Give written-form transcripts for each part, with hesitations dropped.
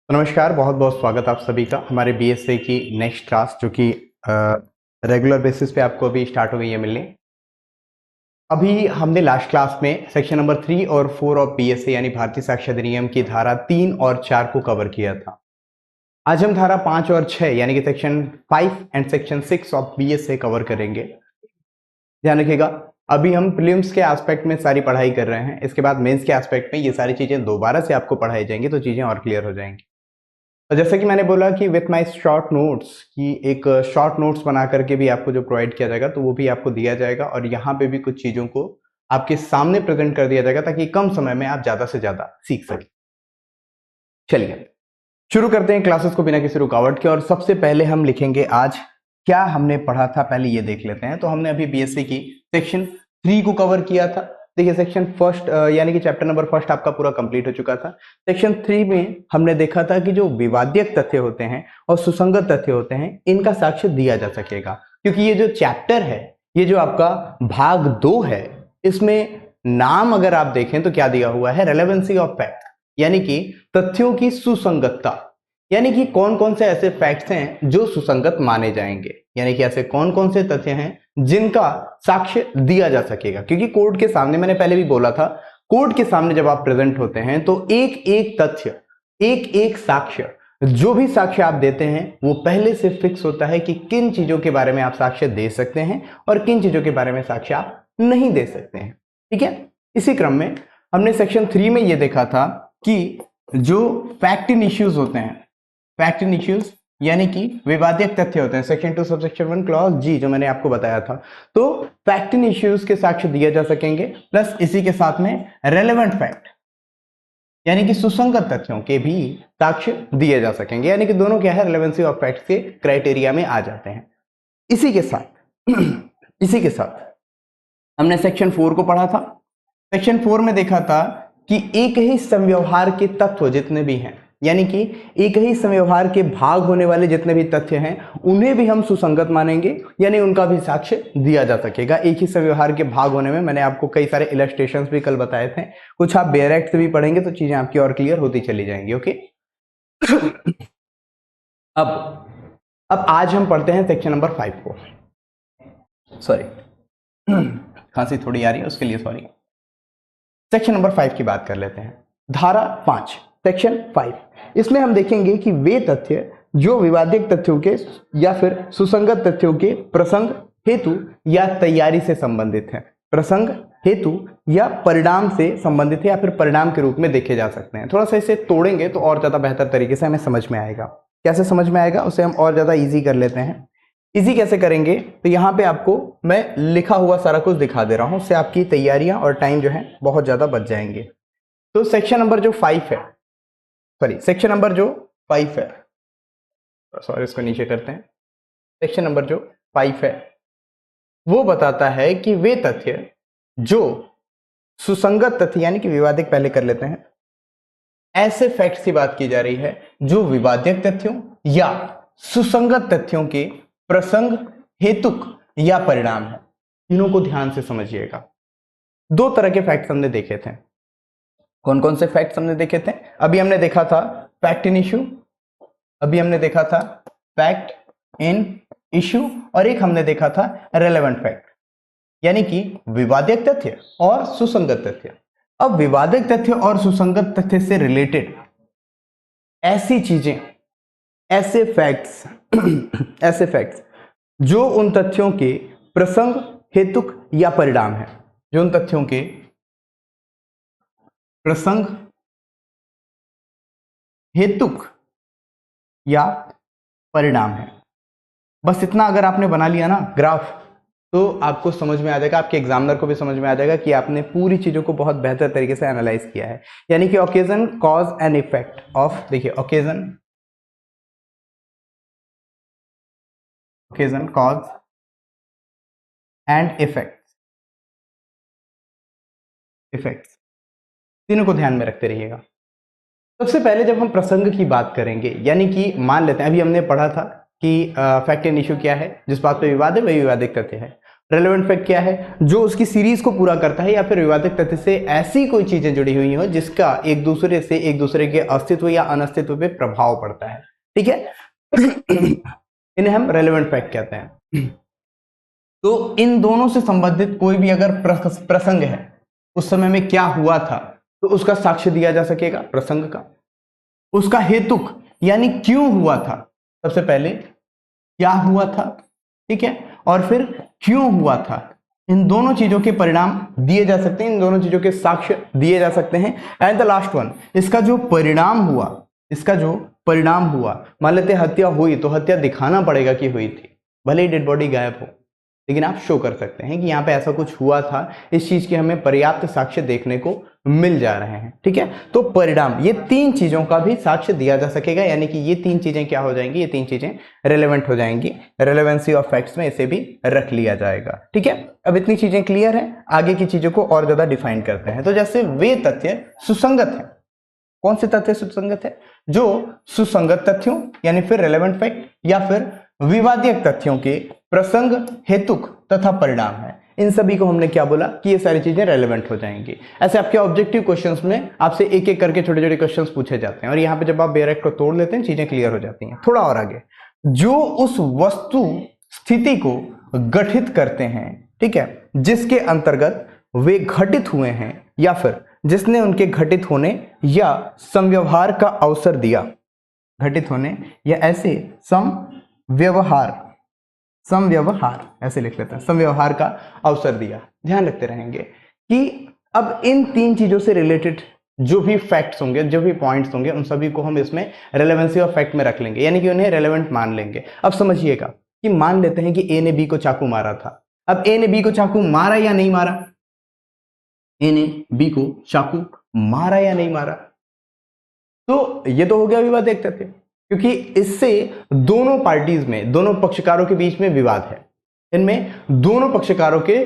तो नमस्कार, बहुत बहुत स्वागत आप सभी का हमारे बीएसए की नेक्स्ट क्लास जो कि रेगुलर बेसिस पे आपको अभी स्टार्ट हो गई है मिलने। अभी हमने लास्ट क्लास में सेक्शन नंबर 3 और 4 ऑफ बीएसए यानी भारतीय साक्ष्य अधिनियम की धारा 3 और 4 को कवर किया था। आज हम धारा 5 और 6 यानी कि section 5 and section 6 of BSA cover करेंगे। ध्यान रखिएगा, अभी हम प्रीलिम्स के एस्पेक्ट में सारी पढ़ाई कर रहे हैं, इसके बाद मेंस के एस्पेक्ट में ये सारी चीजें दोबारा से आपको पढ़ाई जाएंगी तो चीजें और क्लियर हो जाएंगी। और जैसे कि मैंने बोला कि विथ माय शॉर्ट नोट्स की एक शॉर्ट नोट्स बना करके भी आपको जो प्रोवाइड किया जाएगा तो वो भी आपको दिया जाएगा और यहाँ पे भी कुछ चीजों को आपके सामने प्रेजेंट कर दिया जाएगा ताकि कम समय में आप ज्यादा से ज्यादा सीख सकें। चलिए शुरू करते हैं क्लासेस को बिना किसी रुकावट के। और सबसे पहले हम लिखेंगे आज क्या हमने पढ़ा था, पहले ये देख लेते हैं। तो हमने अभी बीएससी की सेक्शन 3 को कवर किया था। देखिए सेक्शन फर्स्ट यानी कि चैप्टर नंबर फर्स्ट आपका पूरा कंप्लीट हो चुका था। सेक्शन 3 में हमने देखा था कि जो विवादित तथ्य होते हैं और सुसंगत तथ्य होते हैं इनका साक्ष्य दिया जा सकेगा, क्योंकि ये जो चैप्टर है, ये जो आपका भाग 2 है, इसमें नाम अगर आप देखें तो क्या दिया हुआ है, रेलेवेंसी ऑफ फैक्ट, यानी कि तथ्यों की सुसंगतता, यानी कि कौन कौन से ऐसे फैक्ट्स हैं जो सुसंगत माने जाएंगे, यानी कि ऐसे कौन कौन से तथ्य हैं जिनका साक्ष्य दिया जा सकेगा। क्योंकि कोर्ट के सामने, मैंने पहले भी बोला था, कोर्ट के सामने जब आप प्रेजेंट होते हैं तो एक एक तथ्य, एक एक साक्ष्य, जो भी साक्ष्य आप देते हैं वो पहले से फिक्स होता है कि किन चीजों के बारे में आप साक्ष्य दे सकते हैं और किन चीजों के बारे में साक्ष्य आप नहीं दे सकते हैं। ठीक है, इसी क्रम में हमने सेक्शन 3 में ये देखा था कि जो फैक्ट इन इश्यूज होते हैं, फैक्ट इन इश्यूज यानी कि विवादित तथ्य होते हैं, सेक्शन 2 सबसेक्शन 1 क्लॉज जी जो मैंने आपको बताया था, तो फैक्ट इन इश्यूज के साक्ष्य दिए जा सकेंगे, प्लस इसी के साथ में रेलेवेंट फैक्ट यानी कि सुसंगत तथ्यों के भी साक्ष्य दिए जा सकेंगे, यानी कि दोनों क्या है, रेलेवेंसी ऑफ फैक्ट के क्राइटेरिया में आ जाते हैं। इसी के साथ हमने सेक्शन 4 को पढ़ा था। सेक्शन 4 में देखा था कि एक ही समव्यवहार के तत्व जितने भी हैं, यानी कि एक ही समव्यवहार के भाग होने वाले जितने भी तथ्य हैं उन्हें भी हम सुसंगत मानेंगे, यानी उनका भी साक्ष्य दिया जा सकेगा। एक ही समव्यवहार के भाग होने में मैंने आपको कई सारे इलस्ट्रेशंस भी कल बताए थे, कुछ आप डायरेक्ट भी पढ़ेंगे तो चीजें आपकी और क्लियर होती चली जाएंगी। ओके अब आज हम पढ़ते हैं सेक्शन नंबर 5 को। सॉरी खांसी थोड़ी आ रही है, उसके लिए सॉरी। सेक्शन नंबर 5 की बात कर लेते हैं। धारा 5 सेक्शन 5, इसमें हम देखेंगे कि वे तथ्य जो विवादित तथ्यों के या फिर सुसंगत तथ्यों के प्रसंग, हेतु या तैयारी से संबंधित है, प्रसंग, हेतु या परिणाम से संबंधित है या फिर परिणाम के रूप में देखे जा सकते हैं। थोड़ा सा इसे तोड़ेंगे तो और ज्यादा बेहतर तरीके से हमें समझ में आएगा। कैसे समझ में आएगा उसे हम और ज्यादा इजी कर लेते हैं। इजी कैसे करेंगे, तो यहाँ पे आपको मैं लिखा हुआ सारा कुछ दिखा दे रहा हूं, उससे आपकी तैयारियां और टाइम जो है बहुत ज्यादा बच जाएंगे। तो सेक्शन नंबर जो 5 है, सेक्शन नंबर जो 5 है, सॉरी इसको नीचे करते हैं। सेक्शन नंबर जो 5 है वो बताता है कि वे तथ्य जो सुसंगत तथ्य यानी कि विवादित, पहले कर लेते हैं, ऐसे फैक्ट्स की बात की जा रही है जो विवादित तथ्यों या सुसंगत तथ्यों के प्रसंग, हेतुक या परिणाम है। तीनों को ध्यान से समझिएगा। दो तरह के फैक्ट्स हमने देखे थे। कौन कौन से फैक्ट्स हमने देखे थे? अभी हमने देखा था फैक्ट इन इश्यू, अभी हमने देखा था फैक्ट इन इश्यू, और एक हमने देखा था रेलेवेंट फैक्ट, यानी कि विवादित तथ्य और सुसंगत तथ्य। अब विवादित तथ्य और सुसंगत तथ्य से रिलेटेड ऐसी चीजें, ऐसे फैक्ट्स ऐसे फैक्ट्स जो उन तथ्यों के प्रसंग, हेतुक या परिणाम है, जो उन तथ्यों के प्रसंग, हेतुक या परिणाम है। बस इतना अगर आपने बना लिया ना ग्राफ, तो आपको समझ में आ जाएगा, आपके एग्जामिनर को भी समझ में आ जाएगा कि आपने पूरी चीजों को बहुत बेहतर तरीके से एनालाइज किया है। यानी कि occasion, cause and effect of, देखिए ओकेजन, कॉज एंड इफेक्ट्स, तीनों को ध्यान में रखते रहिएगा। सबसे पहले जब हम प्रसंग की बात करेंगे, यानी कि मान लेते हैं, अभी हमने पढ़ा था कि फैक्ट एंड इश्यू क्या है, जिस बात पे विवाद है वही विवादित तथ्य है। रेलेवेंट फैक्ट क्या है? जो उसकी सीरीज को पूरा करता है या फिर विवादित तथ्य से ऐसी कोई चीजें जुड़ी हुई हो जिसका एक दूसरे के अस्तित्व या अनस्तित्व पे प्रभाव पड़ता है। ठीक है इन्हें हम रेलेवेंट फैक्ट कहते हैं। तो इन दोनों से संबंधित कोई भी अगर प्रसंग है, उस समय में क्या हुआ था, तो उसका साक्ष्य दिया जा सकेगा प्रसंग का। उसका हेतुक यानी क्यों हुआ था, सबसे पहले क्या हुआ था, ठीक है, और फिर क्यों हुआ था, इन दोनों चीजों के परिणाम दिए जा सकते हैं, इन दोनों चीजों के साक्ष्य दिए जा सकते हैं। एंड द लास्ट वन, इसका जो परिणाम हुआ, मान लेते हत्या हुई तो हत्या दिखाना पड़ेगा कि हुई थी, भले ही डेड बॉडी गायब हो, लेकिन आप शो कर सकते हैं कि यहाँ पे ऐसा कुछ हुआ था, इस चीज के हमें पर्याप्त साक्ष्य देखने को मिल जा रहे हैं। ठीक है, तो परिणाम, ये तीन चीजों का भी साक्ष्य दिया जा सकेगा, यानी कि ये तीन चीजें क्या हो जाएंगी, ये तीन चीजें रेलेवेंट हो जाएंगी। रेलेवेंसी ऑफ फैक्ट्स में इसे भी रख लिया जाएगा। ठीक है, अब इतनी चीजें क्लियर है, आगे की चीजों को और ज्यादा डिफाइन करते हैं। तो जैसे वे तथ्य सुसंगत है, कौन से तथ्य सुसंगत है? जो सुसंगत तथ्यों यानी फिर रेलेवेंट फैक्ट या फिर विवादित तथ्यों के प्रसंग, हेतुक तथा परिणाम है, इन सभी को हमने क्या बोला कि ये सारी चीजें रेलेवेंट हो जाएंगी। ऐसे आपके ऑब्जेक्टिव क्वेश्चंस में आपसे एक एक करके छोटे छोटे क्वेश्चंस पूछे जाते हैं, और यहाँ पे जब आप बेरेक्ट को तोड़ लेते हैं चीजें क्लियर हो जाती हैं। थोड़ा और आगे, जो उस वस्तु स्थिति को गठित करते हैं, ठीक है, जिसके अंतर्गत वे घटित हुए हैं या फिर जिसने उनके घटित होने या समव्यवहार का अवसर दिया, घटित होने या ऐसे समव्यवहार ऐसे लिख लेते हैं, समव्यवहार का अवसर दिया। ध्यान रखते रहेंगे कि अब इन तीन चीजों से रिलेटेड जो भी फैक्ट्स होंगे, जो भी पॉइंट्स होंगे, उन सभी को हम इसमें रेलेवेंसी ऑफ फैक्ट में रख लेंगे, यानी कि उन्हें रेलेवेंट मान लेंगे। अब समझिएगा कि मान लेते हैं कि ए ने बी को चाकू मारा था। अब ए ने बी को चाकू मारा या नहीं मारा, ए ने बी को चाकू मारा या नहीं मारा, तो ये तो हो गया विवादित तथ्य, क्योंकि इससे दोनों पार्टीज में, दोनों पक्षकारों के बीच में विवाद है, इनमें दोनों पक्षकारों के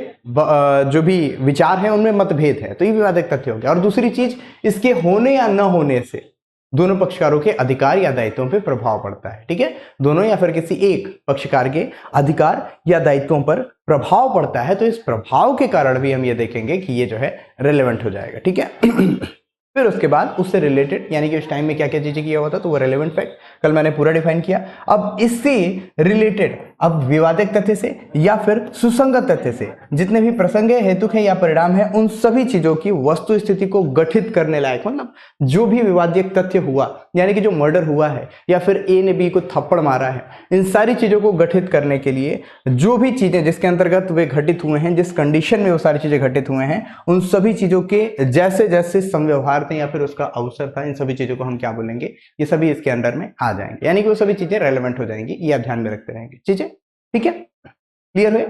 जो भी विचार हैं उनमें मतभेद है, तो ये विवादित तथ्य हो गया। और दूसरी चीज, इसके होने या न होने से दोनों पक्षकारों के अधिकार या दायित्वों पर प्रभाव पड़ता है। ठीक है, दोनों या फिर किसी एक पक्षकार के अधिकार या दायित्वों पर प्रभाव पड़ता है, तो इस प्रभाव के कारण भी हम ये देखेंगे कि ये जो है रेलेवेंट हो जाएगा। ठीक है फिर उसके बाद उससे रिलेटेड, यानी कि उस टाइम में क्या क्या चीजें किया हुआ था, तो वो रेलेवेंट फैक्ट कल मैंने पूरा डिफाइन किया। अब इससे रिलेटेड, अब विवादित तथ्य से या फिर सुसंगत तथ्य से जितने भी प्रसंग है, हेतुक है या परिणाम है, उन सभी चीजों की वस्तु स्थिति को गठित करने लायक, मतलब जो भी विवादित तथ्य हुआ, यानी कि जो मर्डर हुआ है या फिर ए ने बी को थप्पड़ मारा है, इन सारी चीजों को गठित करने के लिए जो भी चीजें जिसके अंतर्गत वे घटित हुए हैं, जिस कंडीशन में वो सारी चीजें घटित हुए हैं, उन सभी चीजों के जैसे जैसे समव्यवहार थे या फिर उसका अवसर था, इन सभी चीजों को हम क्या बोलेंगे, ये सभी इसके अंडर में आ जाएंगे, यानी कि वो सभी चीजें रेलेवेंट हो जाएंगी। ये आप ध्यान में रखते रहेंगे। चीजें ठीक है, क्लियर है?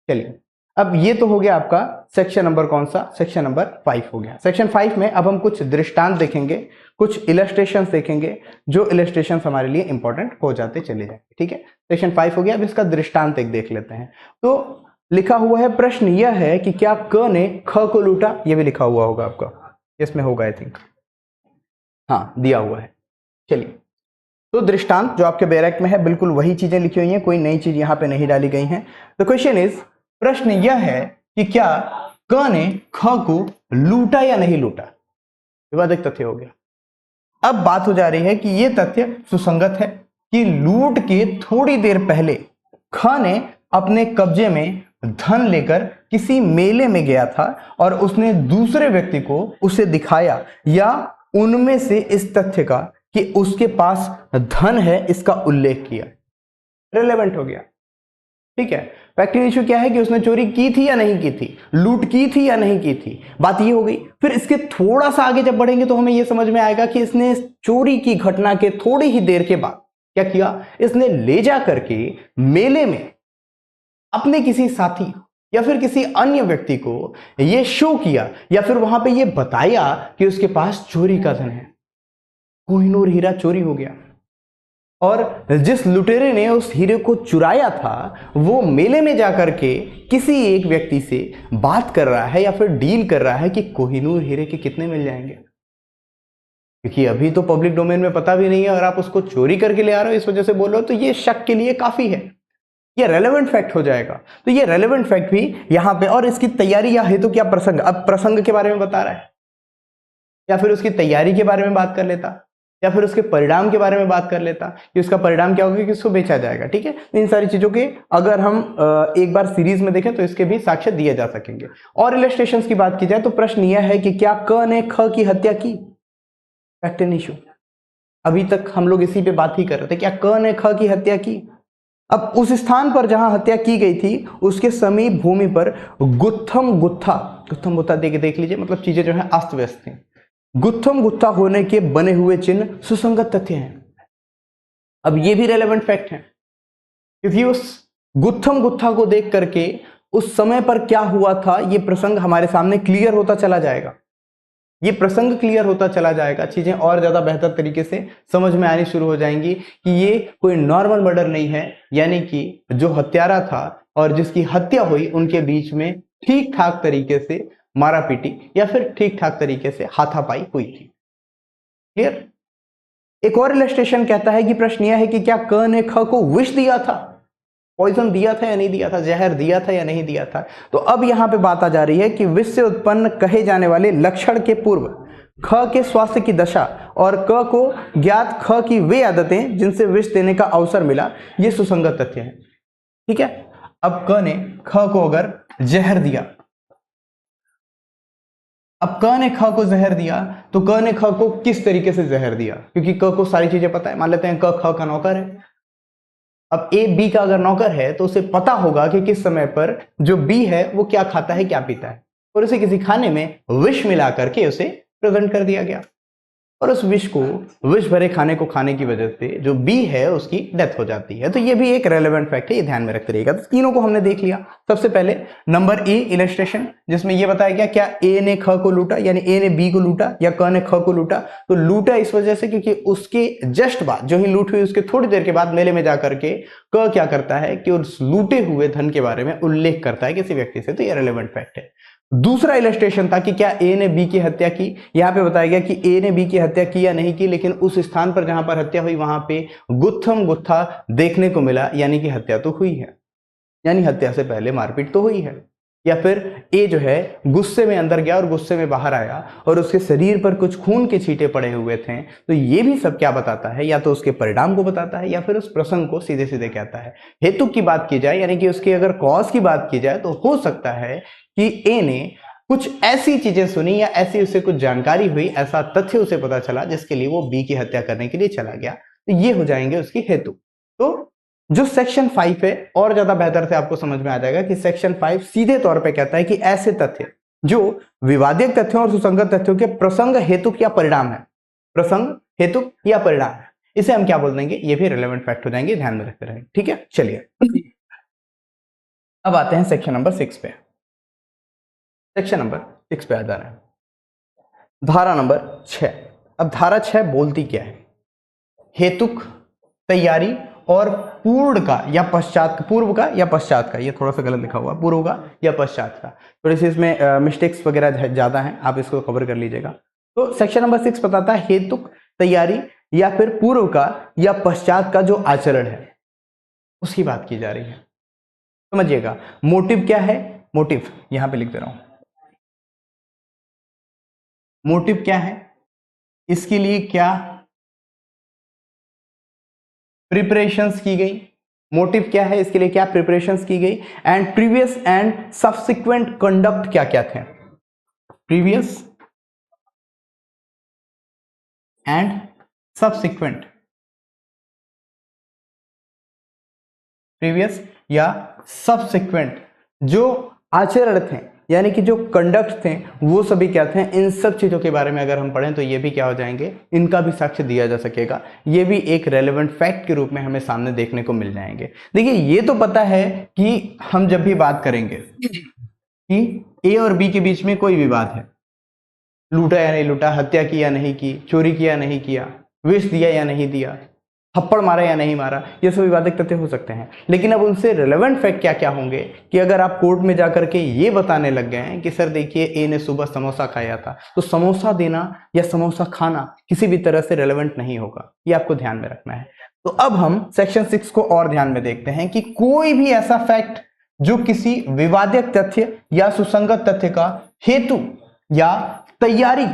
चलिए, अब ये तो हो गया आपका सेक्शन नंबर कौन सा, सेक्शन नंबर 5 हो गया। सेक्शन 5 में अब हम कुछ दृष्टांत देखेंगे, कुछ इलस्ट्रेशंस देखेंगे, जो इलस्ट्रेशंस हमारे लिए इंपॉर्टेंट हो जाते चले जाएंगे। ठीक है, सेक्शन 5 हो गया। अब इसका दृष्टांत एक देख लेते हैं। तो लिखा हुआ है, प्रश्न यह है कि क्या क ने ख को लूटा, ये भी लिखा हुआ होगा आपका, इसमें होगा आई थिंक, हाँ दिया हुआ है। चलिए, तो दृष्टांत जो आपके बैरक में है, बिल्कुल वही चीजें लिखी हुई हैं, कोई नई चीज यहां पे नहीं डाली गई हैं। द क्वेश्चन इज, प्रश्न यह है कि क्या क ने ख को लूटा या नहीं लूटा, विवादित तथ्य हो गया। अब बात हो जा रही है कि यह तथ्य सुसंगत है कि लूट के थोड़ी देर पहले ख ने अपने कब्जे में धन लेकर किसी मेले में गया था और उसने दूसरे व्यक्ति को उसे दिखाया या उनमें से इस तथ्य का कि उसके पास धन है इसका उल्लेख किया, रिलेवेंट हो गया। ठीक है, फैक्टिंग इशू क्या है कि उसने चोरी की थी या नहीं की थी, लूट की थी या नहीं की थी, बात ये हो गई। फिर इसके थोड़ा सा आगे जब बढ़ेंगे तो हमें यह समझ में आएगा कि इसने चोरी की घटना के थोड़ी ही देर के बाद क्या किया, इसने ले जा करके मेले में अपने किसी साथी या फिर किसी अन्य व्यक्ति को यह शो किया या फिर वहां पे यह बताया कि उसके पास चोरी का धन है, कोहिनूर हीरा चोरी हो गया। और जिस लुटेरे ने उस हीरे को चुराया था वो मेले में जाकर के किसी एक व्यक्ति से बात कर रहा है या फिर डील कर रहा है कि कोहिनूर हीरे के कितने मिल जाएंगे, क्योंकि अभी तो पब्लिक डोमेन में पता भी नहीं है, अगर आप उसको चोरी करके ले आ रहे हो इस वजह से बोल रहे हो, तो ये शक के लिए काफी है। ये रेलेवेंट फैक्ट हो जाएगा। तो ये रेलेवेंट फैक्ट भी यहां पे, और इसकी तैयारी या हेतु क्या प्रसंग, अब प्रसंग के बारे में बता रहा है, या फिर उसकी तैयारी के बारे में बात कर लेता, या फिर उसके परिणाम के बारे में बात कर लेता कि उसका परिणाम क्या होगा कि उसको बेचा जाएगा। ठीक है, इन सारी चीजों के अगर हम एक बार सीरीज में देखें तो इसके भी साक्ष्य दिए जा सकेंगे। और इलस्ट्रेशंस की बात की जाए तो प्रश्न यह है कि क्या क ने ख की हत्या की? फैक्ट एंड इशू, अभी तक हम लोग इसी पे बात ही कर रहे थे, क्या क ने ख की हत्या की? अब उस स्थान पर जहां हत्या की गई थी उसके समीप भूमि पर गुत्थम गुत्था देख लीजिए, मतलब चीजें जो है अस्त व्यस्त थी। गुत्थम गुत्था होने के बने हुए चिन्ह सुसंगत तथ्य हैं। अब ये भी रेलेवेंट फैक्ट है, क्योंकि उस गुत्थम गुत्था को देख करके उस समय पर क्या हुआ था ये प्रसंग हमारे सामने क्लियर होता चला जाएगा। ये प्रसंग क्लियर होता चला जाएगा, चीजें और ज्यादा बेहतर तरीके से समझ में आनी शुरू हो जाएंगी कि ये कोई नॉर्मल मर्डर नहीं है, यानी कि जो हत्यारा था और जिसकी हत्या हुई उनके बीच में ठीक ठाक तरीके से मारा पीटी या फिर ठीक ठाक तरीके से हाथापाई हुई थी। क्लियर? एक और इलस्ट्रेशन कहता है कि प्रश्न यह है कि क्या क ने ख को विष दिया था, पॉइजन दिया था या नहीं दिया था, जहर दिया था या नहीं दिया था। तो अब यहां पे बात आ जा रही है कि विष से उत्पन्न कहे जाने वाले लक्षण के पूर्व ख के स्वास्थ्य की दशा और क को ज्ञात ख की वे आदतें जिनसे विष देने का अवसर मिला, ये सुसंगत तथ्य है। ठीक है, अब क ने ख को अगर जहर दिया, अब क ने ख को जहर दिया तो क ने ख को किस तरीके से जहर दिया, क्योंकि क को सारी चीजें पता है। मान लेते हैं क ख का नौकर है, अब ए बी का अगर नौकर है तो उसे पता होगा कि किस समय पर जो बी है वो क्या खाता है क्या पीता है, और उसे किसी खाने में विष मिला करके उसे प्रेजेंट कर दिया गया, और उस विष भरे खाने को खाने की वजह से जो बी है उसकी डेथ हो जाती है। तो ये भी एक रेलेवेंट फैक्ट है, ये ध्यान में रखते रहिएगा। तो तीनों को हमने देख लिया। सबसे पहले नंबर ए इलस्ट्रेशन, जिसमें ये बताया गया क्या ए ने ख को लूटा, यानी ए ने बी को लूटा या क ने ख को लूटा। तो लूटा इस वजह से क्योंकि उसके जस्ट बाद, जो ही लूट हुई उसके थोड़ी देर के बाद मेले में जाकर के क क्या करता है कि उस लूटे हुए धन के बारे में उल्लेख करता है किसी व्यक्ति से। तो ये रेलेवेंट फैक्ट है। दूसरा इलस्ट्रेशन था कि क्या ए ने बी की हत्या की। यहां पे बताया गया कि ए ने बी की हत्या की या नहीं की, लेकिन उस स्थान पर जहां पर हत्या हुई वहां पे गुत्थम गुत्था देखने को मिला, यानी कि हत्या तो हुई है, यानी हत्या से पहले मारपीट तो हुई है। या फिर ए जो है गुस्से में अंदर गया और गुस्से में बाहर आया और उसके शरीर पर कुछ खून के छींटे पड़े हुए थे। तो ये भी सब क्या बताता है, या तो उसके परिणाम को बताता है या फिर उस प्रसंग को सीधे सीधे कहता है। हेतु की बात की जाए, यानी कि उसकी अगर कॉज की बात की जाए, तो हो सकता है कि ए ने कुछ ऐसी चीजें सुनी या ऐसी उसे कुछ जानकारी हुई, ऐसा तथ्य उसे पता चला जिसके लिए वो बी की हत्या करने के लिए चला गया। तो ये हो जाएंगे उसकी हेतु। तो जो सेक्शन 5 है और ज्यादा बेहतर से आपको समझ में आ जाएगा कि सेक्शन 5 सीधे तौर पे कहता है कि ऐसे तथ्य जो विवादित तथ्यों और सुसंगत तथ्यों के प्रसंग हेतु या परिणाम है, प्रसंग हेतु या परिणाम है, इसे हम क्या बोल देंगे, ये भी रेलेवेंट फैक्ट हो जाएंगे, ध्यान में रखते रहेंगे। ठीक है, चलिए अब आते हैं सेक्शन नंबर 6 पे। सेक्शन नंबर 6 पे आ जा रहे हैं, धारा नंबर 6। अब धारा 6 बोलती क्या है, हेतुक, तैयारी और पूर्व का या पश्चात का, ये थोड़ा सा गलत लिखा हुआ, पूर्व का या पश्चात का, थोड़ी सी इसमें मिस्टेक्स वगैरह ज्यादा हैं, आप इसको कवर कर लीजिएगा। तो सेक्शन नंबर 6 बताता है हेतुक, तैयारी या फिर पूर्व का या पश्चात का जो आचरण है उसकी बात की जा रही है। समझिएगा, मोटिव क्या है, मोटिव यहां पे लिख दे रहा हूं, मोटिव क्या है, इसके लिए क्या प्रिपरेशंस की गई, मोटिव क्या है, इसके लिए क्या प्रिपरेशंस की गई, and previous and subsequent conduct क्या क्या थे, प्रीवियस एंड सब्सिक्वेंट, प्रीवियस या सब्सिक्वेंट जो आचरण थे, यानी कि जो कंडक्ट थे वो सभी क्या थे, इन सब चीजों के बारे में अगर हम पढ़ें तो ये भी क्या हो जाएंगे, इनका भी साक्ष्य दिया जा सकेगा। ये भी एक रेलेवेंट फैक्ट के रूप में हमें सामने देखने को मिल जाएंगे। देखिए, ये तो पता है कि हम जब भी बात करेंगे कि ए और बी के बीच में कोई विवाद है, लूटा या नहीं लूटा, हत्या की या नहीं की, चोरी किया या नहीं किया, विष दिया या नहीं दिया, थप्पड़ मारा या नहीं मारा, ये सब विवादित तथ्य हो सकते हैं। लेकिन अब उनसे रिलेवेंट फैक्ट क्या क्या होंगे कि अगर आप कोर्ट में जाकर के ये बताने लग गए हैं कि सर देखिए ए ने सुबह समोसा खाया था, तो समोसा देना या समोसा खाना किसी भी तरह से रिलेवेंट नहीं होगा, ये आपको ध्यान में रखना है। तो अब हम सेक्शन 6 को और ध्यान में देखते हैं कि कोई भी ऐसा फैक्ट जो किसी विवादित तथ्य या सुसंगत तथ्य का हेतु या तैयारी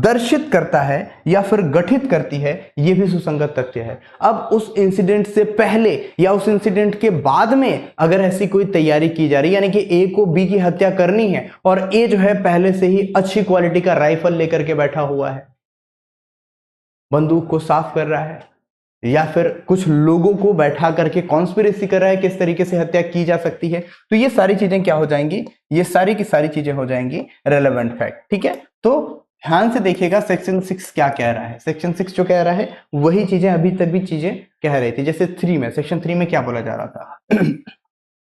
दर्शित करता है या फिर गठित करती है, यह भी सुसंगत तथ्य है। अब उस इंसिडेंट से पहले या उस इंसिडेंट के बाद में अगर ऐसी कोई तैयारी की जा रही है, यानी कि ए को बी की हत्या करनी है और ए जो है पहले से ही अच्छी क्वालिटी का राइफल लेकर के बैठा हुआ है, बंदूक को साफ कर रहा है, या फिर कुछ लोगों को बैठा करके कॉन्स्पिरेसी कर रहा है किस तरीके से हत्या की जा सकती है, तो ये सारी चीजें क्या हो जाएंगी, ये सारी की सारी चीजें हो जाएंगी रेलेवेंट फैक्ट। ठीक है, तो ध्यान से देखिएगा सेक्शन 6 क्या कह रहा है। सेक्शन 6 जो कह रहा है वही चीजें अभी तक भी चीजें कह रही थी। जैसे 3 में, सेक्शन 3 में क्या बोला जा रहा था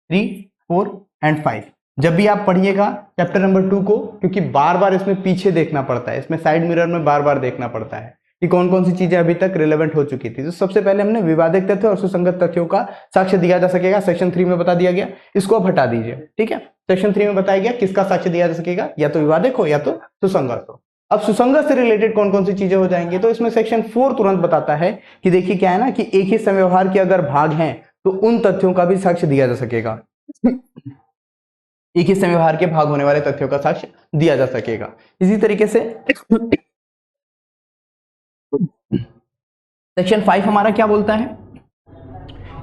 3, 4 एंड 5। जब भी आप पढ़िएगा चैप्टर नंबर 2 को, क्योंकि बार बार इसमें पीछे देखना पड़ता है, इसमें साइड मिरर में बार बार देखना पड़ता है कि कौन कौन सी चीजें अभी तक रिलेवेंट हो चुकी थी। तो सबसे पहले हमने विवादित तथ्य और सुसंगत तथ्यों का साक्ष्य दिया जा सकेगा, सेक्शन 3 में बता दिया गया। इसको अब हटा दीजिए। ठीक है, सेक्शन 3 में बताया गया किसका साक्ष्य दिया जा सकेगा, या तो विवादित हो या तो सुसंगत हो। अब सुसंगत से रिलेटेड कौन कौन सी चीजें हो जाएंगी, तो इसमें सेक्शन 4 तुरंत बताता है कि देखिए क्या है ना, कि एक ही समव्यवहार के अगर भाग हैं तो उन तथ्यों का भी साक्ष्य दिया जा सकेगा। एक ही समव्यवहार के भाग होने वाले तथ्यों का साक्ष्य दिया जा सकेगा। इसी तरीके से सेक्शन 5 हमारा क्या बोलता है,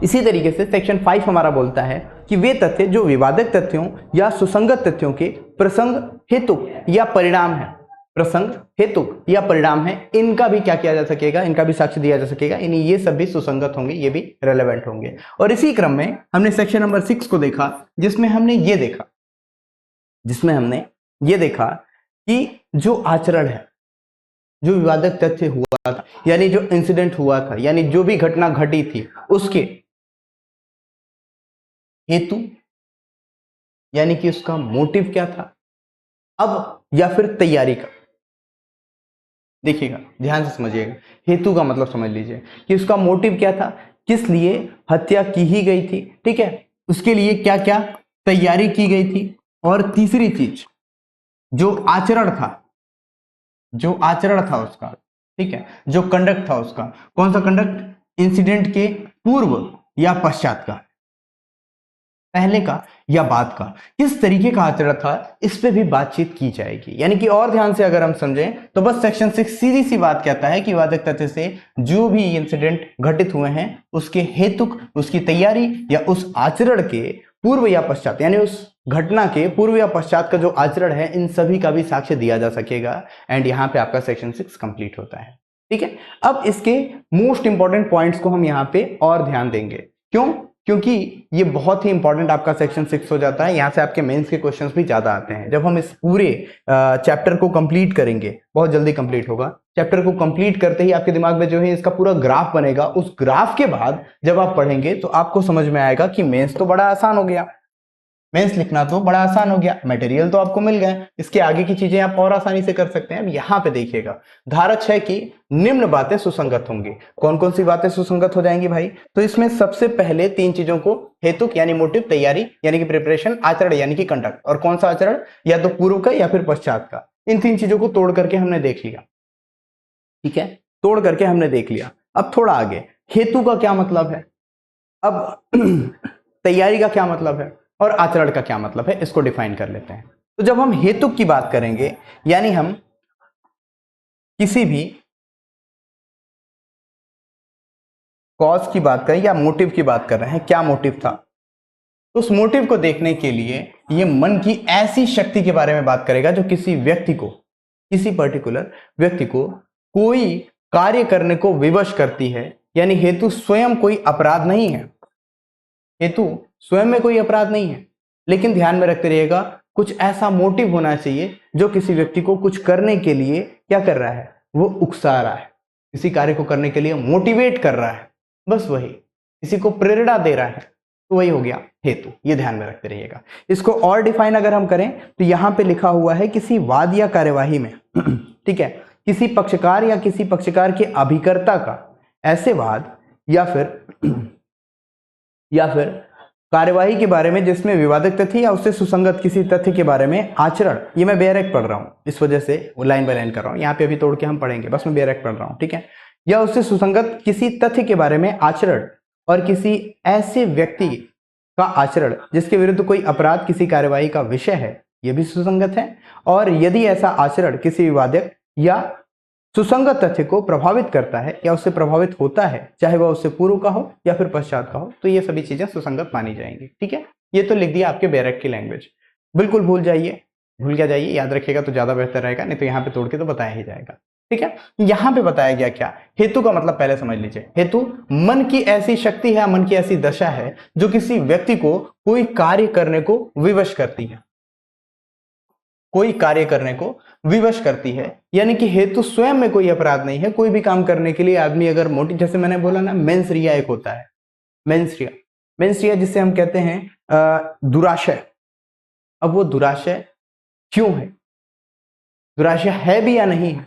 इसी तरीके से सेक्शन 5 हमारा बोलता है कि वे तथ्य जो विवादित तथ्यों या सुसंगत तथ्यों के प्रसंग हेतु या परिणाम है, प्रसंग हेतु या परिणाम है, इनका भी क्या किया जा सकेगा, इनका भी साक्ष्य दिया जा सकेगा। यानी ये सब भी सुसंगत होंगे, ये भी रेलेवेंट होंगे। और इसी क्रम में हमने सेक्शन नंबर 6 को देखा, जिसमें हमने ये देखा कि जो आचरण है, जो विवादित तथ्य हुआ था, यानी जो इंसिडेंट हुआ था, यानी जो भी घटना घटी थी, उसके हेतु यानी कि उसका मोटिव क्या था, अब या फिर तैयारी का। देखिएगा, ध्यान से समझिएगा, हेतु का मतलब समझ लीजिए कि उसका मोटिव क्या था, किस लिए हत्या की ही गई थी। ठीक है, उसके लिए क्या क्या तैयारी की गई थी, और तीसरी चीज जो आचरण था उसका, ठीक है, जो कंडक्ट था उसका, कौन सा कंडक्ट, इंसिडेंट के पूर्व या पश्चात का, पहले का या बाद का, किस तरीके का आचरण था, इस पे भी बातचीत की जाएगी। यानी कि और ध्यान से अगर हम समझें तो बस सेक्शन 6 सीधी सी बात कहता है कि विवादित तथ्य से जो भी इंसिडेंट घटित हुए हैं उसके हेतु, उसकी तैयारी या उस आचरण के पूर्व या पश्चात, यानी उस घटना के पूर्व या पश्चात का जो आचरण है, इन सभी का भी साक्ष्य दिया जा सकेगा। एंड यहां पे आपका सेक्शन 6 कंप्लीट होता है। ठीक है, अब इसके मोस्ट इंपॉर्टेंट पॉइंट्स को हम यहां पे और ध्यान देंगे। क्यों? क्योंकि ये बहुत ही इंपॉर्टेंट आपका सेक्शन 6 हो जाता है। यहां से आपके मेंस के क्वेश्चंस भी ज्यादा आते हैं। जब हम इस पूरे चैप्टर को कंप्लीट करेंगे, बहुत जल्दी कंप्लीट होगा, चैप्टर को कंप्लीट करते ही आपके दिमाग में जो है इसका पूरा ग्राफ बनेगा। उस ग्राफ के बाद जब आप पढ़ेंगे तो आपको समझ में आएगा कि मेंस तो बड़ा आसान हो गया, मेंस लिखना तो बड़ा आसान हो गया, मटेरियल तो आपको मिल गए, इसके आगे की चीजें आप और आसानी से कर सकते हैं। अब यहां पे देखिएगा, धारा 6 की निम्न बातें सुसंगत होंगी। कौन कौन सी बातें सुसंगत हो जाएंगी भाई? तो इसमें सबसे पहले 3 चीजों को, हेतु यानी मोटिव, तैयारी यानी कि प्रिपरेशन, आचरण यानी कि कंडक्ट। और कौन सा आचरण? या तो पूर्व का या फिर पश्चात का। इन 3 चीजों को तोड़ करके हमने देख लिया। ठीक है, तोड़ करके हमने देख लिया। अब थोड़ा आगे, हेतु का क्या मतलब है, अब तैयारी का क्या मतलब है, और आचरण का क्या मतलब है, इसको डिफाइन कर लेते हैं। तो जब हम हेतु की बात करेंगे, यानी हम किसी भी कॉज की बात करें या मोटिव की बात कर रहे हैं, क्या मोटिव था, तो उस मोटिव को देखने के लिए ये मन की ऐसी शक्ति के बारे में बात करेगा जो किसी व्यक्ति को, किसी पर्टिकुलर व्यक्ति को कोई कार्य करने को विवश करती है। यानी हेतु स्वयं कोई अपराध नहीं है, हेतु स्वयं में कोई अपराध नहीं है, लेकिन ध्यान में रखते रहिएगा कुछ ऐसा मोटिव होना चाहिए जो किसी व्यक्ति को कुछ करने के लिए क्या कर रहा है, वो उकसा रहा है, किसी कार्य को करने के लिए मोटिवेट कर रहा है, बस वही, किसी को प्रेरणा दे रहा है, तो वही हो गया हेतु। ये ध्यान में रखते रहिएगा। इसको और डिफाइन अगर हम करें तो यहां पे लिखा हुआ है किसी वाद या कार्यवाही में ठीक है, किसी पक्षकार या किसी पक्षकार के अभिकर्ता का ऐसे वाद या फिर कार्यवाही के बारे में जिसमें विवादित तथ्य या उससे सुसंगत किसी तथ्य के बारे में आचरण, ये मैं बेयरक पढ़ रहा हूं, इस वजह से वो लाइन बाय लाइन कर रहा हूं, यहाँ पे अभी तोड़ के हम पढ़ेंगे, बस मैं बेयरक पढ़ रहा हूं। ठीक है, या उससे सुसंगत किसी तथ्य के बारे में आचरण और किसी ऐसे व्यक्ति का आचरण जिसके विरुद्ध कोई अपराध किसी कार्यवाही का विषय है, यह भी सुसंगत है। और यदि ऐसा आचरण किसी विवादक या सुसंगत तथ्य को प्रभावित करता है या उससे प्रभावित होता है, चाहे वह उससे पूर्व का हो या फिर पश्चात का हो, तो ये सभी चीजें सुसंगत मानी जाएंगी। ठीक है, ये तो लिख दिया आपके बैरक की लैंग्वेज। बिल्कुल भूल क्या जाइए, याद रखिएगा तो ज्यादा बेहतर रहेगा, नहीं तो यहाँ पे तोड़ के तो बताया ही जाएगा। ठीक है, यहां पे बताया गया क्या, हेतु का मतलब पहले समझ लीजिए। हेतु मन की ऐसी शक्ति है, मन की ऐसी दशा है जो किसी व्यक्ति को कोई कार्य करने को विवश करती है, कोई कार्य करने को विवश करती है। यानी कि हेतु स्वयं में कोई अपराध नहीं है। कोई भी काम करने के लिए आदमी अगर मोटी, जैसे मैंने बोला ना, मेंसरिया एक होता है, मेंसरिया जिससे हम कहते हैं दुराशय। अब वो दुराशय क्यों है, दुराशय है भी या नहीं है,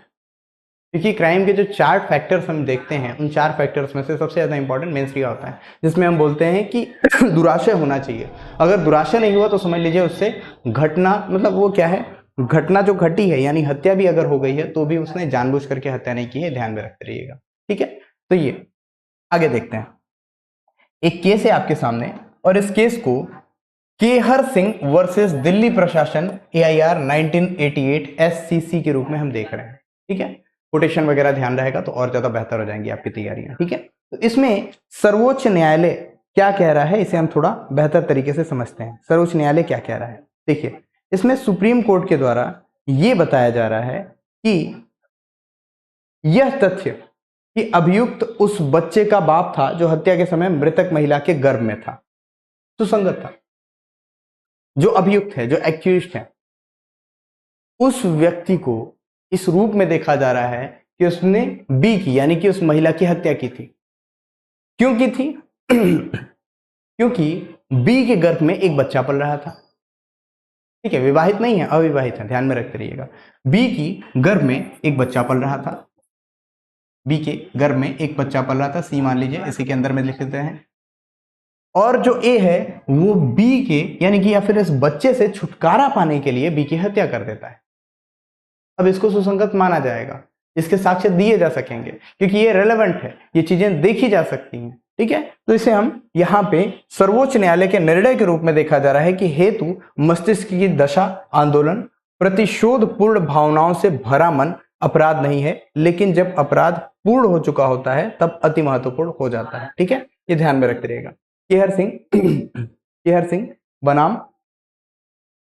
क्योंकि क्राइम के जो 4 फैक्टर्स हम देखते हैं, उन 4 फैक्टर्स में से सबसे ज्यादा इंपॉर्टेंट मेंसरिया होता है, जिसमें हम बोलते हैं कि दुराशय होना चाहिए। अगर दुराशय नहीं हुआ तो समझ लीजिए उससे घटना, मतलब वो क्या है, घटना जो घटी है, यानी हत्या भी अगर हो गई है तो भी उसने जानबूझ करके हत्या नहीं की है, ध्यान में रखते रहिएगा। ठीक है, तो ये आगे देखते हैं। एक केस है आपके सामने और इस केस को केहर सिंह वर्सेस दिल्ली प्रशासन AIR 1988 SCC के रूप में हम देख रहे हैं। ठीक है, कोटेशन वगैरह ध्यान रहेगा तो और ज्यादा बेहतर हो जाएंगी आपकी तैयारियां। ठीक है, तो इसमें सर्वोच्च न्यायालय क्या कह रहा है, इसे हम थोड़ा बेहतर तरीके से समझते हैं। सर्वोच्च न्यायालय क्या कह रहा है, देखिए, इसमें सुप्रीम कोर्ट के द्वारा यह बताया जा रहा है कि यह तथ्य कि अभियुक्त उस बच्चे का बाप था जो हत्या के समय मृतक महिला के गर्भ में था, सुसंगत था। जो अभियुक्त है, जो एक्यूज्ड है, उस व्यक्ति को इस रूप में देखा जा रहा है कि उसने बी की, यानी कि उस महिला की हत्या की थी। क्यों की थी? क्योंकि बी के गर्भ में एक बच्चा पल रहा था। ठीक है, विवाहित नहीं है, अविवाहित है, ध्यान में रखते रहिएगा। बी की गर्भ में एक बच्चा पल रहा था, बी के गर्भ में एक बच्चा पल रहा था, सी मान लीजिए, इसी के अंदर में लिख देते हैं। और जो ए है वो बी के, यानी कि या फिर इस बच्चे से छुटकारा पाने के लिए बी की हत्या कर देता है। अब इसको सुसंगत माना जाएगा, इसके साक्ष्य दिए जा सकेंगे क्योंकि ये रेलेवेंट है, ये चीजें देखी जा सकती हैं। ठीक है, तो इसे हम यहां पे सर्वोच्च न्यायालय के निर्णय के रूप में देखा जा रहा है कि हेतु मस्तिष्क की दशा, आंदोलन, प्रतिशोध पूर्ण भावनाओं से भरा मन अपराध नहीं है, लेकिन जब अपराध पूर्ण हो चुका होता है तब अति महत्वपूर्ण हो जाता है। ठीक है, ये ध्यान में रखते रहिएगा। केहर सिंह बनाम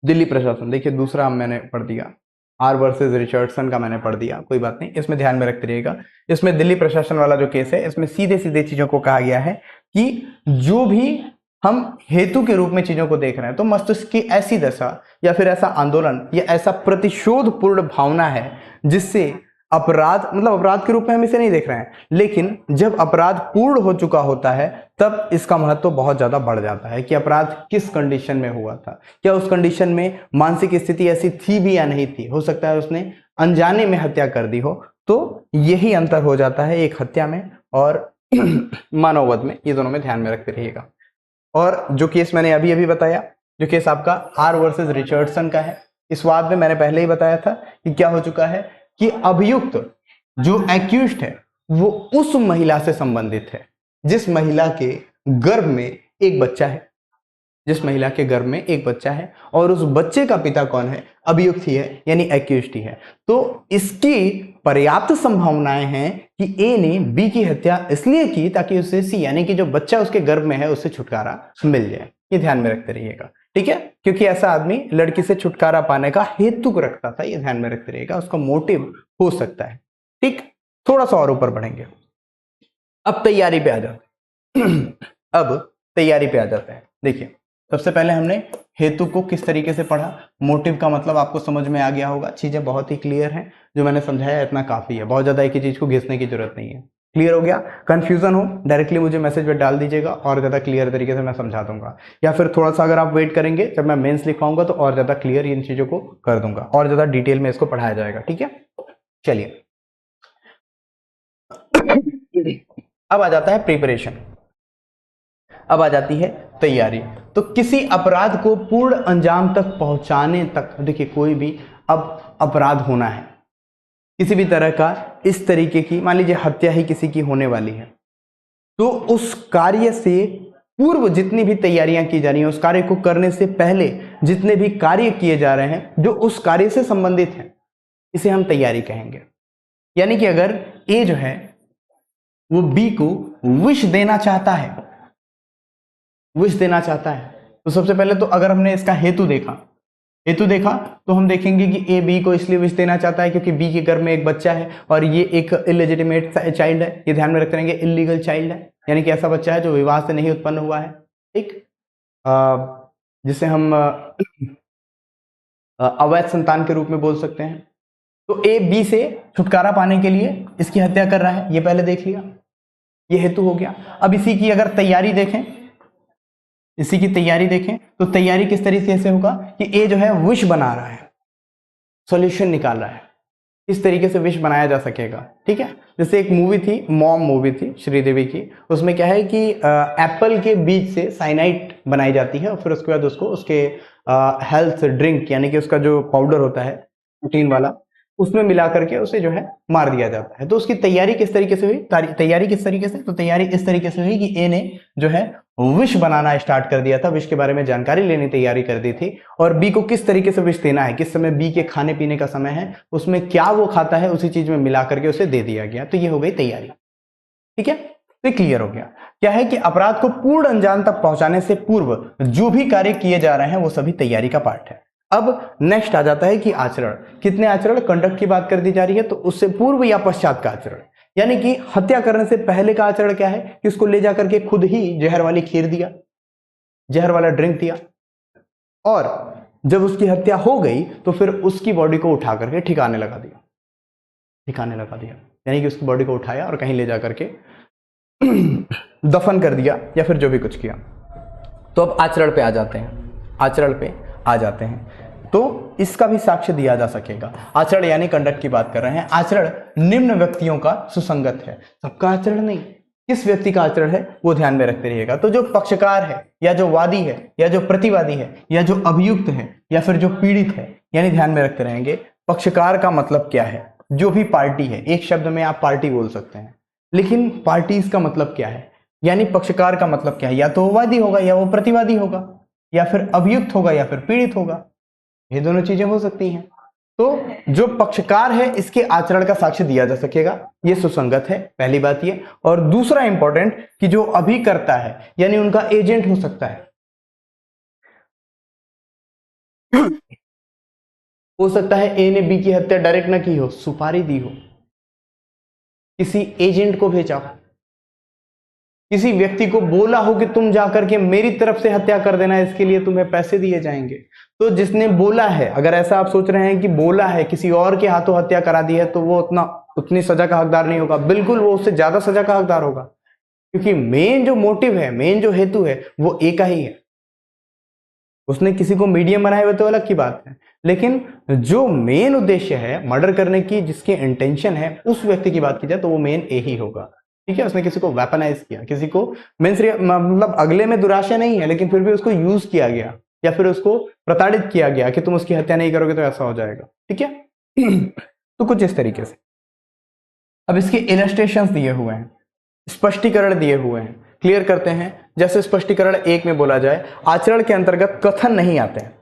दिल्ली प्रशासन, देखिए दूसरा मैंने पढ़ दिया, आर वर्सेस रिचर्डसन का मैंने पढ़ दिया, कोई बात नहीं, इसमें ध्यान में रखते रहिएगा। इसमें दिल्ली प्रशासन वाला जो केस है, इसमें सीधे सीधे चीजों को कहा गया है कि जो भी हम हेतु के रूप में चीजों को देख रहे हैं, तो मस्तिष्क की ऐसी दशा या फिर ऐसा आंदोलन या ऐसा प्रतिशोध पूर्ण भावना है जिससे अपराध, मतलब अपराध के रूप में हम इसे नहीं देख रहे हैं, लेकिन जब अपराध पूर्ण हो चुका होता है तब इसका महत्व बहुत ज्यादा बढ़ जाता है कि अपराध किस कंडीशन में हुआ था, क्या उस कंडीशन में मानसिक स्थिति ऐसी थी भी या नहीं थी, हो सकता है उसने अनजाने में हत्या कर दी हो। तो यही अंतर हो जाता है एक हत्या में और मानववध में, ये दोनों में ध्यान में रखते रहिएगा। और जो केस मैंने अभी अभी बताया, जो केस आपका आर वर्सेस रिचर्डसन का है, इस वाद में मैंने पहले ही बताया था कि क्या हो चुका है कि अभियुक्त जो एक्यूज्ड है वो उस महिला से संबंधित है जिस महिला के गर्भ में एक बच्चा है, जिस महिला के गर्भ में एक बच्चा है, और उस बच्चे का पिता कौन है, अभियुक्त ही है, यानी एक्यूज्ड ही है। तो इसकी पर्याप्त संभावनाएं हैं कि ए ने बी की हत्या इसलिए की ताकि उससे सी, यानी कि जो बच्चा उसके गर्भ में है, उससे छुटकारा मिल जाए। ये ध्यान में रखते रहिएगा। ठीक है, क्योंकि ऐसा आदमी लड़की से छुटकारा पाने का हेतु रखता था, ये ध्यान में रखते रहिएगा, उसका मोटिव हो सकता है। ठीक, थोड़ा सा और ऊपर बढ़ेंगे, अब तैयारी पे आ जाते हैं। अब तैयारी पे आ जाते हैं। देखिए, सबसे पहले हमने हेतु को किस तरीके से पढ़ा, मोटिव का मतलब आपको समझ में आ गया होगा, चीजें बहुत ही क्लियर हैं, जो मैंने समझाया इतना काफी है, बहुत ज्यादा एक ही चीज को घिसने की जरूरत नहीं है। क्लियर हो गया? कंफ्यूजन हो डायरेक्टली मुझे मैसेज पे डाल दीजिएगा और ज्यादा क्लियर तरीके से मैं समझा दूंगा, या फिर थोड़ा सा अगर आप वेट करेंगे जब मैं मेंस लिखवाऊंगा तो और ज्यादा क्लियर इन चीजों को कर दूंगा और ज्यादा डिटेल में इसको पढ़ाया जाएगा। ठीक है, चलिए अब आ जाता है प्रिपरेशन, अब आ जाती है तैयारी। तो किसी अपराध को पूर्ण अंजाम तक पहुंचाने तक, देखिए कोई भी अब अपराध होना है, किसी भी तरह का इस तरीके की, मान लीजिए हत्या ही किसी की होने वाली है, तो उस कार्य से पूर्व जितनी भी तैयारियां की जा रही हैं, उस कार्य को करने से पहले जितने भी कार्य किए जा रहे हैं जो उस कार्य से संबंधित हैं, इसे हम तैयारी कहेंगे। यानी कि अगर ए जो है वो बी को विश देना चाहता है, विश देना चाहता है, तो सबसे पहले तो अगर हमने इसका हेतु देखा तो हम देखेंगे कि ए बी को इसलिए विश देना चाहता है क्योंकि बी के घर में एक बच्चा है और ये एक इलेजिटिमेट चाइल्ड है। ये ध्यान में रखते रहेंगे, इलीगल चाइल्ड है, यानी कि ऐसा बच्चा है जो विवाह से नहीं उत्पन्न हुआ है, ठीक, जिसे हम अवैध संतान के रूप में बोल सकते हैं। तो ए बी से छुटकारा पाने के लिए इसकी हत्या कर रहा है, ये पहले देख लिया, ये हेतु हो गया। अब इसी की अगर तैयारी देखें, इसी की तैयारी देखें तो तैयारी किस तरीके से होगा कि ए जो है विश बना रहा है, सॉल्यूशन निकाल रहा है, इस तरीके से विश बनाया जा सकेगा, ठीक है। जैसे एक मूवी थी, मॉम मूवी थी श्रीदेवी की, उसमें क्या है कि एप्पल के बीज से साइनाइड बनाई जाती है और फिर उसके बाद उसको उसके हेल्थ ड्रिंक यानी कि उसका जो पाउडर होता है प्रोटीन वाला, उसमें मिला करके उसे जो है मार दिया जाता है। तो उसकी तैयारी किस तरीके से हुई, तैयारी किस तरीके से, तो तैयारी इस तरीके से हुई कि ए ने जो है विश बनाना स्टार्ट कर दिया था, विश के बारे में जानकारी लेने तैयारी कर दी थी, और बी को किस तरीके से विश देना है, किस समय बी के खाने पीने का समय है, उसमें क्या वो खाता है उसी चीज में मिला करके उसे दे दिया गया। तो ये हो गई तैयारी, ठीक है। तो क्लियर हो गया क्या है कि अपराध को पूर्ण अंजाम तक पहुंचाने से पूर्व जो भी कार्य किए जा रहे हैं वो सभी तैयारी का पार्ट है। अब नेक्स्ट आ जाता है कि आचरण, कितने आचरण, कंडक्ट की बात कर दी जा रही है, तो उससे पूर्व या पश्चात का आचरण, यानी कि हत्या करने से पहले का आचरण क्या है कि उसको ले जाकर के खुद ही जहर वाली खीर दिया, जहर वाला ड्रिंक दिया, और जब उसकी हत्या हो गई तो फिर उसकी बॉडी को उठा करके ठिकाने लगा दिया, ठिकाने लगा दिया, यानी कि उसकी बॉडी को उठाया और कहीं ले जा करके दफन कर दिया या फिर जो भी कुछ किया। तो अब आचरण पे आ जाते हैं, आचरण पे आ जाते हैं, तो इसका भी साक्ष्य दिया जा सकेगा। आचरण यानी कंडक्ट की बात कर रहे हैं। आचरण निम्न व्यक्तियों का सुसंगत है, सबका आचरण नहीं, किस व्यक्ति का आचरण है वो ध्यान में रखते रहिएगा। तो जो पक्षकार है या जो वादी है या जो प्रतिवादी है या जो अभियुक्त है या फिर जो पीड़ित है, यानी ध्यान में रखते रहेंगे पक्षकार का मतलब क्या है, जो भी पार्टी है, एक शब्द में आप पार्टी बोल सकते हैं, लेकिन पार्टीज का मतलब क्या है, यानी पक्षकार का मतलब क्या है, या तो वो वादी होगा या वो प्रतिवादी होगा या फिर अभियुक्त होगा या फिर पीड़ित होगा, ये दोनों चीजें हो सकती हैं। तो जो पक्षकार है इसके आचरण का साक्ष्य दिया जा सकेगा, ये सुसंगत है, पहली बात ये। और दूसरा इंपॉर्टेंट कि जो अभिकर्ता है यानी उनका एजेंट हो सकता है, हो सकता है ए ने बी की हत्या डायरेक्ट ना की हो, सुपारी दी हो, किसी एजेंट को भेजा हो, किसी व्यक्ति को बोला हो कि तुम जाकर के मेरी तरफ से हत्या कर देना, इसके लिए तुम्हें पैसे दिए जाएंगे। तो जिसने बोला है, अगर ऐसा आप सोच रहे हैं कि बोला है, किसी और के हाथों हत्या करा दी है, तो वो उतनी सजा का हकदार नहीं होगा, बिल्कुल वो उससे ज्यादा सजा का हकदार होगा, क्योंकि मेन जो मोटिव है, मेन जो हेतु है वो एक ही है। उसने किसी को मीडियम बनाए हुए तो अलग की बात है, लेकिन जो मेन उद्देश्य है मर्डर करने की, जिसकी इंटेंशन है, उस व्यक्ति की बात की जाए तो वो मेन ए ही होगा, ठीक है। उसने किसी को वेपनाइज किया, किसी को मीन्स मतलब अगले में दुराशा नहीं है, लेकिन फिर भी उसको यूज किया गया या फिर उसको प्रताड़ित किया गया कि तुम उसकी हत्या नहीं करोगे तो ऐसा हो जाएगा, ठीक है। तो कुछ इस तरीके से। अब इसके इलस्ट्रेशंस दिए हुए हैं, स्पष्टीकरण दिए हुए हैं, क्लियर करते हैं। जैसे स्पष्टीकरण 1 में बोला जाए, आचरण के अंतर्गत कथन नहीं आते हैं।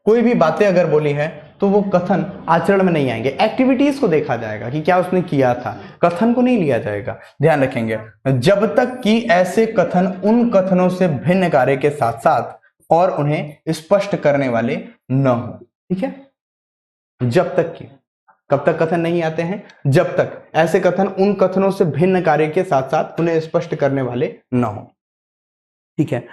कोई भी बातें अगर बोली है तो वो कथन आचरण में नहीं आएंगे, एक्टिविटीज को देखा जाएगा कि क्या उसने किया था, कथन को नहीं लिया जाएगा, ध्यान रखेंगे। जब तक कि ऐसे कथन उन कथनों से भिन्न कार्य के साथ साथ और उन्हें स्पष्ट करने वाले न हो, ठीक है। जब तक कि, कब तक कथन नहीं आते हैं, जब तक ऐसे कथन उन कथनों से भिन्न कार्य के साथ साथ उन्हें स्पष्ट करने वाले न हो, ठीक है।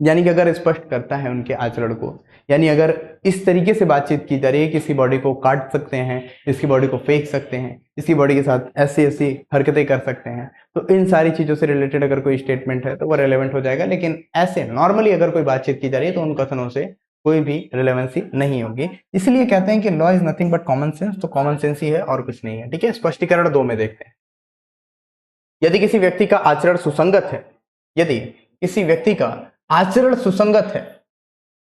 यानी कि अगर स्पष्ट करता है उनके आचरण को, यानी अगर इस तरीके से बातचीत की जा रही है कि इसकी बॉडी को काट सकते हैं, इसकी बॉडी को फेंक सकते हैं, इसकी बॉडी के साथ ऐसी ऐसी हरकतें कर सकते हैं, तो इन सारी चीजों से रिलेटेड अगर कोई स्टेटमेंट है तो वो रेलेवेंट हो जाएगा। लेकिन ऐसे नॉर्मली अगर कोई बातचीत की जा रही है तो उन कथनों से कोई भी रिलेवेंसी नहीं होगी। इसलिए कहते हैं कि law is nothing but common sense, तो कॉमन सेंस ही है और कुछ नहीं है, ठीक है। स्पष्टीकरण 2 में देखते हैं। यदि किसी व्यक्ति का आचरण सुसंगत है, यदि किसी व्यक्ति का आचरण सुसंगत है,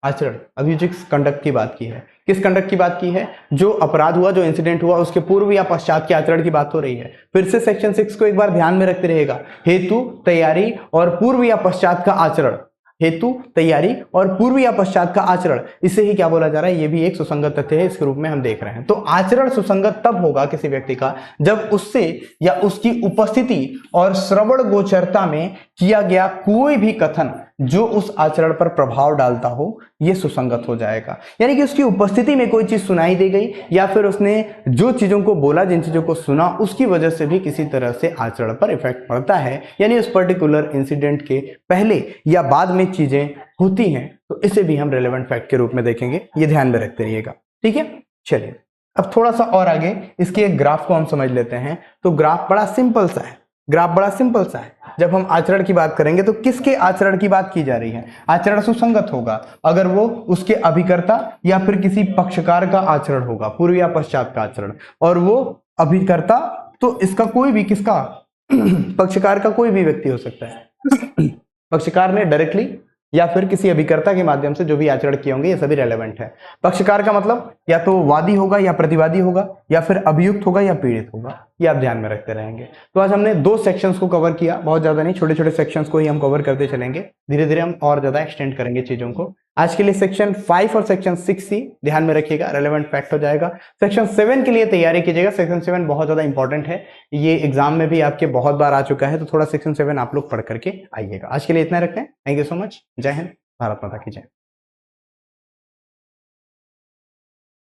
आचरण, अभी जिस कंडक्ट की बात की है, किस कंडक्ट की बात की है? जो अपराध हुआ, जो इंसिडेंट हुआ, उसके पूर्व या पश्चात के आचरण की बात हो रही है। फिर से सेक्शन 6 को एक बार ध्यान में रखते रहेगा, हेतु, तैयारी और पूर्व या पश्चात का आचरण। हेतु, तैयारी और पूर्व या पश्चात का आचरण, इसे ही क्या बोला जा रहा है? ये भी एक सुसंगत तथ्य है, इसके रूप में हम देख रहे हैं। तो आचरण सुसंगत तब होगा किसी व्यक्ति का जब उससे या उसकी उपस्थिति और श्रवण गोचरता में किया गया कोई भी कथन जो उस आचरण पर प्रभाव डालता हो, यह सुसंगत हो जाएगा। यानी कि उसकी उपस्थिति में कोई चीज सुनाई दी गई या फिर उसने जो चीजों को बोला, जिन चीजों को सुना, उसकी वजह से भी किसी तरह से आचरण पर इफेक्ट पड़ता है, यानी उस पर्टिकुलर इंसिडेंट के पहले या बाद में चीजें होती हैं, तो इसे भी हम रेलेवेंट फैक्ट के रूप में देखेंगे। ये ध्यान में रखते रहिएगा, ठीक है। चलिए अब थोड़ा सा और आगे इसके एक ग्राफ को हम समझ लेते हैं। तो ग्राफ बड़ा सिंपल सा है, ग्राफ बड़ा सिंपल सा है। जब हम आचरण की बात करेंगे तो किसके आचरण की बात की जा रही है? आचरण सुसंगत होगा अगर वो उसके अभिकर्ता या फिर किसी पक्षकार का आचरण होगा, पूर्व या पश्चात का आचरण। और वो अभिकर्ता तो इसका कोई भी, किसका? पक्षकार का कोई भी व्यक्ति हो सकता है। पक्षकार ने डायरेक्टली या फिर किसी अभिकर्ता के माध्यम से जो भी आचरण किए होंगे, ये सभी रेलेवेंट है। पक्षकार का मतलब या तो वादी होगा या प्रतिवादी होगा या फिर अभियुक्त होगा या पीड़ित होगा, ये आप ध्यान में रखते रहेंगे। तो आज हमने 2 सेक्शंस को कवर किया, बहुत ज्यादा नहीं, छोटे छोटे सेक्शंस को ही हम कवर करते चलेंगे। धीरे धीरे हम और ज्यादा एक्सटेंड करेंगे चीजों को। आज के लिए सेक्शन 5 और सेक्शन 6 ही ध्यान में रखिएगा, रेलेवेंट फैक्ट हो जाएगा। सेक्शन 7 के लिए तैयारी कीजिएगा। सेक्शन 7 बहुत ज्यादा इंपॉर्टेंट है, ये एग्जाम में भी आपके बहुत बार आ चुका है, तो थोड़ा सेक्शन 7 आप लोग पढ़ करके आइएगा। आज के लिए इतना रखते हैं। Thank you so much. जय हिंद, भारत माता की जय।